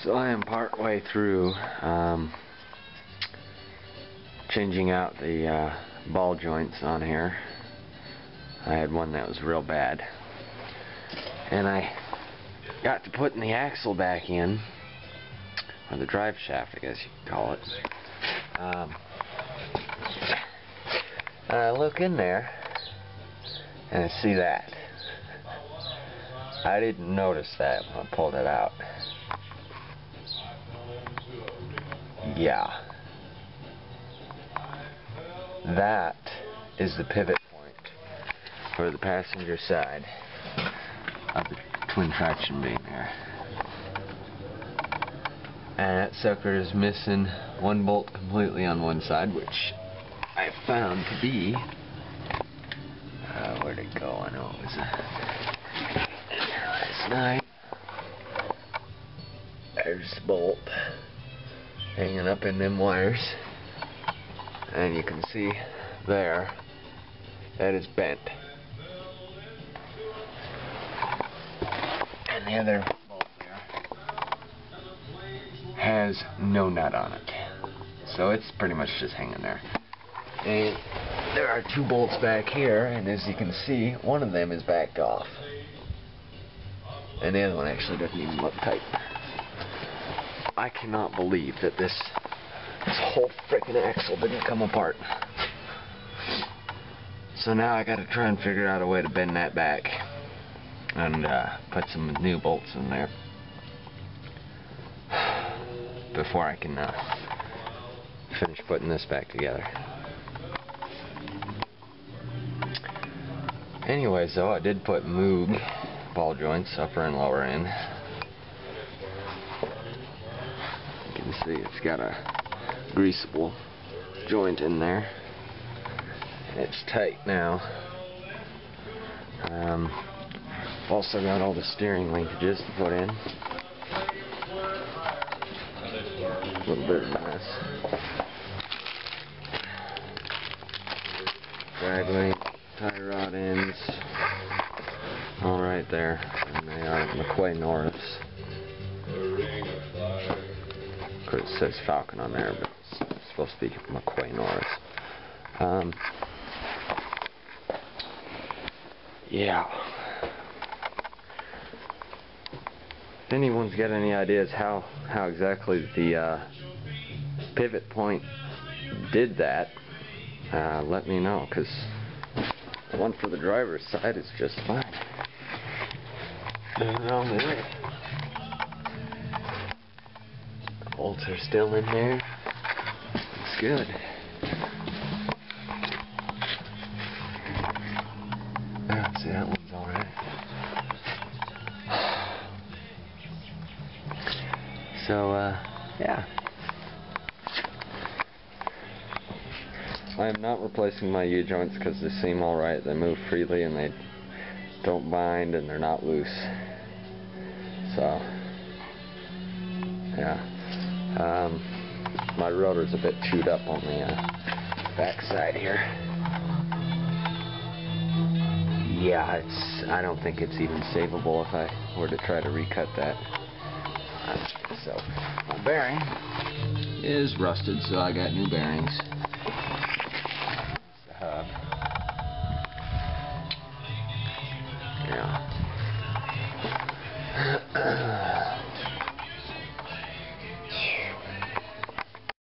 So I am part way through changing out the ball joints on here. I had one that was real bad, and I got to putting the axle back in, or the drive shaft I guess you could call it. And I look in there and I see that. I didn't notice that when I pulled it out. Yeah. That is the pivot point for the passenger side of the twin traction beam here. And that sucker is missing one bolt completely on one side, which I found to be, where'd it go? I know it was in there last night. There's the bolt hanging up in them wires, and you can see there that is bent, and the other bolt there has no nut on it, so it's pretty much just hanging there. And there are two bolts back here, and as you can see, one of them is backed off, and the other one actually doesn't even look tight. I cannot believe that this whole frickin' axle didn't come apart. So now I gotta try and figure out a way to bend that back and put some new bolts in there before I can finish putting this back together. Anyways, though, I did put Moog ball joints, upper and lower end. You can see it's got a greasable joint in there. It's tight now. Also got all the steering linkages to put in. A little bit of a mess. Drag link, tie rod ends, all right there, and they are McQuay Norris. Of course it says Falcon on there, but it's supposed to be McQuay Norris. Yeah. If anyone's got any ideas how exactly the pivot point did that, let me know, because the one for the driver's side is just fine. Nothing wrong with it. The bolts are still in there. It's good. See, that one's alright. So, yeah. I am not replacing my U-joints because they seem alright. They move freely and they don't bind and they're not loose. So, yeah. My rotor's a bit chewed up on the back side here. Yeah, I don't think it's even savable if I were to try to recut that. So, my bearing is rusted, so I got new bearings. The hub. Yeah.